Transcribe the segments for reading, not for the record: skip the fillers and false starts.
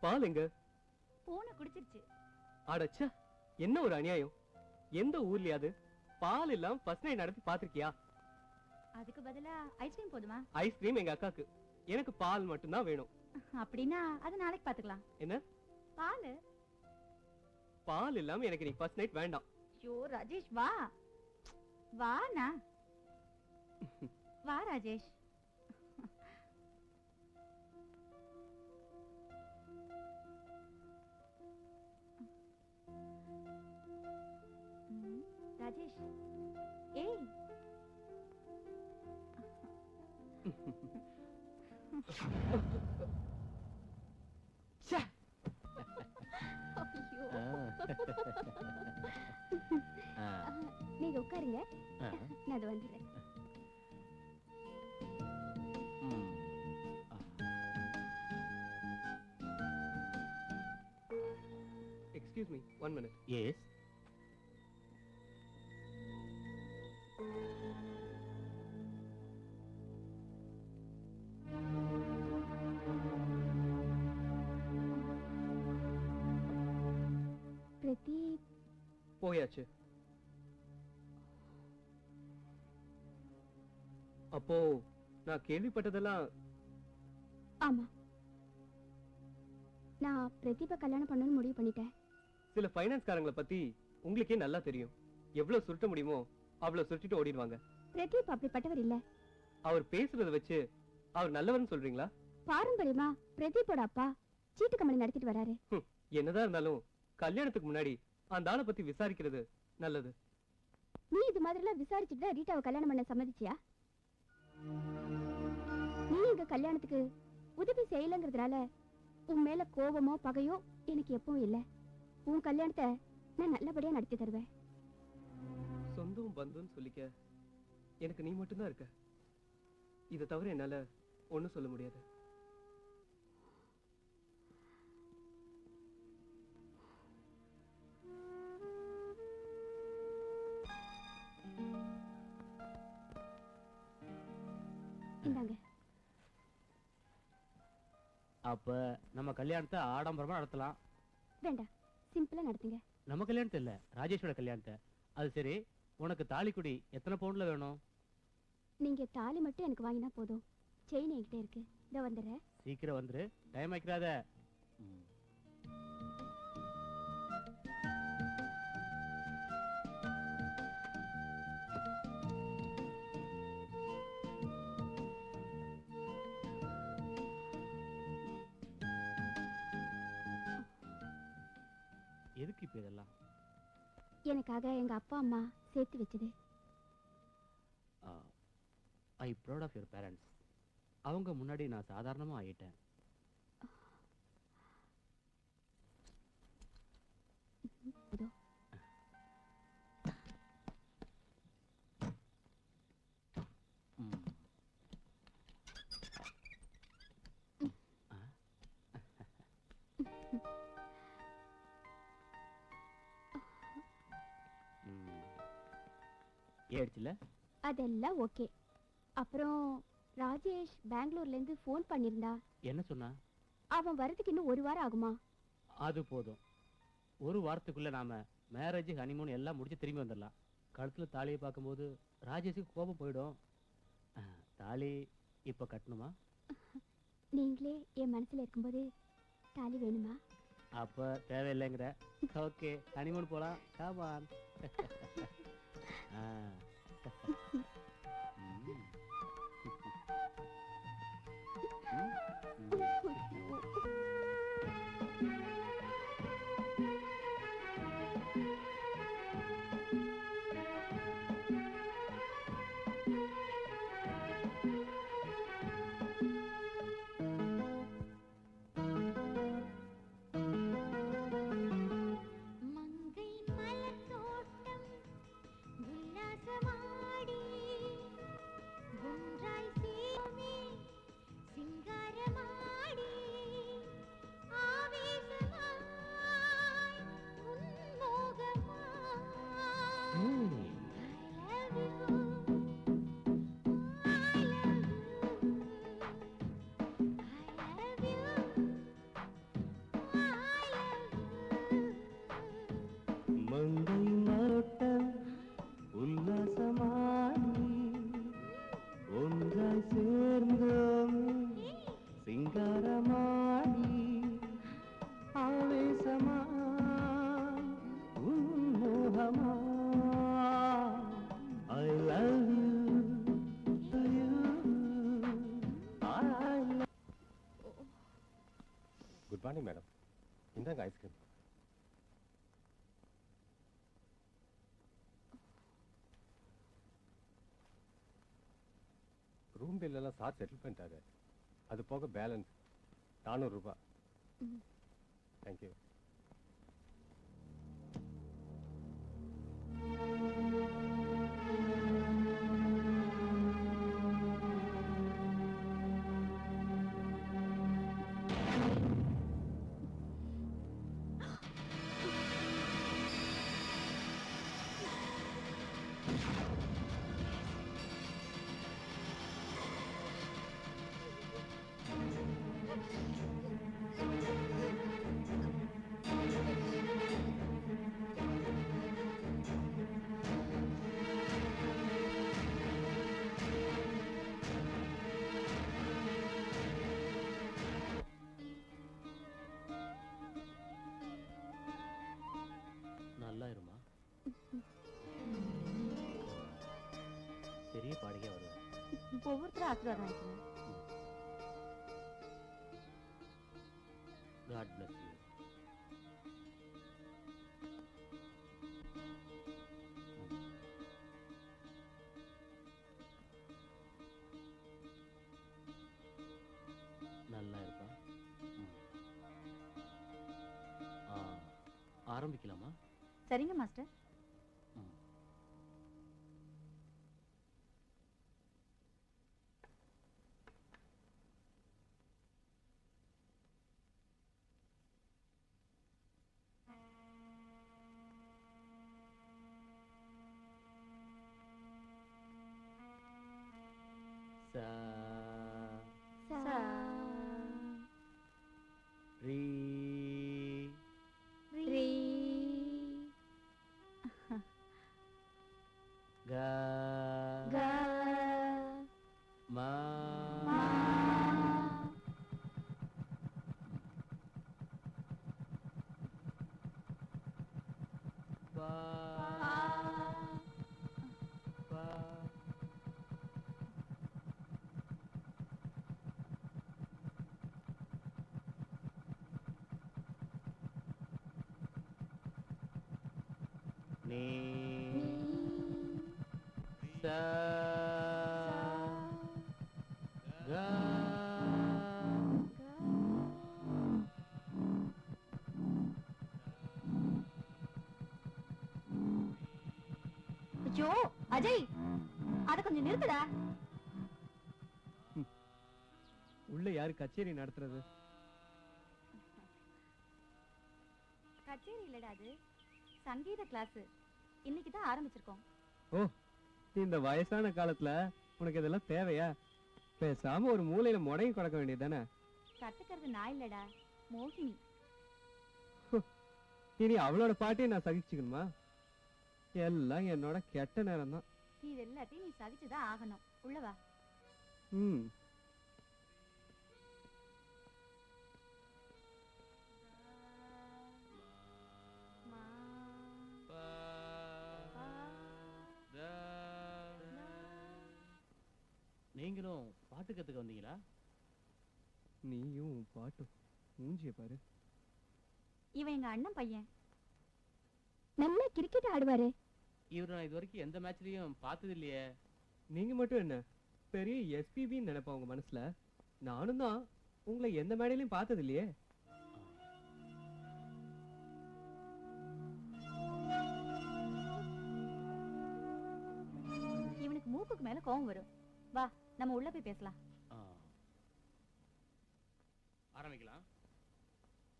பால் எங்க? பூனை குடிச்சிருச்சு. அடச்சே, என்ன ஒரு அநியாயம். எந்த ஊர்லயாவது பால் இல்லாம ஃபர்ஸ்ட் நைட் நடத்தி பாத்திருக்கியா? அதுக்கு பதிலா ஐஸ்கிரீம் போதுமா? ஐஸ்கிரீம் எங்க அக்காக்கு, எனக்கு பால் மட்டும்தான் வேணும். அப்படின்னா அது நாளைக்கு பாத்துக்கலாம். என்ன? பால் பால் இல்லாம எனக்கு நீ ஃபர்ஸ்ட் நைட் வேண்டாம். ஐயோ ராஜேஷ், வா வாண்ணா, வா ராஜேஷ். ராஜேஷ், ஏய் நீங்க உட்காருங்க, நான் அது வந்துடுறேன். Excuse me, 1 minute. Yes. Pradeep போயாச்சு. அப்போ நான் கேள்விப்பட்டதெல்லாம்? ஆமா, நான் பிரதீப கல்யாணம் பண்ணணும்னு முடிவு பண்ணிட்டேன். சில ஃபைனான்ஸ் காரங்களை பத்தி உங்களுக்கே நல்லா தெரியும். எவ்வளவு சுருட்ட முடியுமோ அவ்வளவு சுருட்டிட்டு ஓடிடுவாங்க. பிரதீப் அப்படிப்பட்டவர் இல்ல. அவர் பேசுறத வச்சு அவர் நல்லவர்னு சொல்றீங்களா? பாரம்பரியமா பிரதீப்போட அப்பா சீட்டு கம்பெனி நடத்திட்டு வராரு. என்னதான் இருந்தாலும் கல்யாணத்துக்கு முன்னாடி அந்த ஆளை பத்தி விசாரிக்கிறது நல்லது. நீ இது மாதிரி எல்லாம் விசாரிச்சுட்டு ரீட்டாவை கல்யாணம் பண்ண சம்மதிச்சியா? நீ எங்க கல்யாணத்துக்கு உதவி செய்யலங்கிறதுனால உன் மேல கோபமோ பகையோ எனக்கு எப்பவும் இல்ல. உன் கல்யாணத்தை நான் நல்லபடியா நடத்தி தருவேன். சொந்தம் பந்தம் சொல்லிக்க எனக்கு நீ மட்டும்தான் இருக்க. இதை தவிர என்னால ஒண்ணும் சொல்ல முடியாது. இந்தாங்க. அப்ப நம்ம கல்யாணத்தை ஆடம்பரமா நடத்தலாம். வேண்டாம், சிம்பிளா நடத்துங்க. நம்ம கல்யாணத்தை இல்ல, ராஜேஷோட கல்யாணத்தை. அது சரி, உனக்கு தாலிக்குடி எத்தனை பவுண்ட்ல வேணும்? நீங்க தாலி மட்டும் எனக்கு வாங்கினா போதும். செயின் என்கிட்ட இருக்கு. இதோ வந்துடுறேன். சீக்கிரம் வந்துரு, டைம் ஆக்கிறாத. எதுக்கு இப்ப இதெல்லாம்? எனக்காக எங்க அப்பா அம்மா சேர்த்து வச்சது. I proud of your parents. அவங்க முன்னாடி நான் சாதாரணமா ஆயிட்டேன். ஏடுச்சுல? அதெல்லாம் ஓகே. அப்புறம் ராஜேஷ் பெங்களூர்ல இருந்து போன் பண்ணிருந்தா. என்ன சொன்னா? அவன் வரதுக்கு இன்னும் 1 வாரம் ஆகுமா? அது போதும். 1 வாரத்துக்குள்ள நாம மேரேஜ் ஹனிமூன் எல்லாம் முடிச்சு திரும்பி வந்துடலாம். கழுத்துல தாலியை பார்க்கும்போது ராஜேஷுக்கு கோபம் போயிடும். தாலி இப்ப கட்டணுமா? நீங்களே என் மனசுல இருக்கும்போது தாலி வேணுமா? அப்ப தேவையில்லைங்கிற. ஓகே, ஹனிமூன் போலாம். Come on. மங்கை மலர் தோட்டம் உல்லாசமாடி குட் மார்னிங் மேடம். இந்தாங்க ஐஸ்கிரீம். ரூம் பில் எல்லாம் சார் செட்டில் பண்ணிட்டாரு. அது போக பேலன்ஸ் 400 ரூபாய். தேங்க்யூ. நல்லா இருமா. பெரிய பாடகே வருவேன். ஒவ்வொருத்தரும் ஆசீர்வாதம் ஆயிக்கணும். God bless you. நல்லா இருப்பா. ஆரம்பிக்கலாமா? சரிங்க மாஸ்டர். சா சா ரீ ரீ கா கா மா மா பா பா நீ சா கா ஐயோ அஜய், அத கொஞ்சம் நிறுத்துடா. உள்ள யாரு கச்சேரி நடத்துறது? கச்சேரி இல்லடா, அது சங்கீத கிளாஸ். இன்னைக்கு தான் ஆரம்பிச்சிருக்கோம். ஓ, இந்த வயசான காலத்துல உனக்கு இதெல்லாம் தேவையா? பேசாம ஒரு மூலையில முடங்கி கிடக்க வேண்டியதுதானே? கத்துக்கிறது நான் இல்லடா, மோகினி. இனி அவளோட பாட்டையும் நான் சகிச்சுக்கணுமா? எல்லாம் என்னோட கெட்ட நேரம் தான். இது எல்லாத்தையும் நீ சகிச்சுதான் ஆகணும். உள்ளவா. ம். நீங்களும் பாட்டு கத்துக்க வந்தீங்களா? நீயும் உன் பாட்டும் மூஞ்சிய பாரு. இவன் எங்க அண்ணன் பையன். நல்ல கிரிக்கெட் ஆடுவாரு. இவரு நான் இது வரைக்கும் எந்த மேட்ச்லயும் பார்த்தது இல்லையே. நீங்க மட்டும் என்ன பெரிய எஸ்பிபின்னு நினைப்பா உங்க மனசுல? நானும் தான் உங்களை எந்த மேடையிலயும் பார்த்தது இல்லையே. இவனுக்கு மூக்குக்கு மேல கோவம் வரும். வா, நம்ம உள்ள போய் பேசலாம். ஆரம்பிக்கலாம்.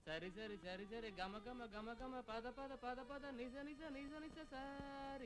சரி சரி சரி சரி கம கம கம கம பத பத பத பத நிச நிச நிச நிச சாரி.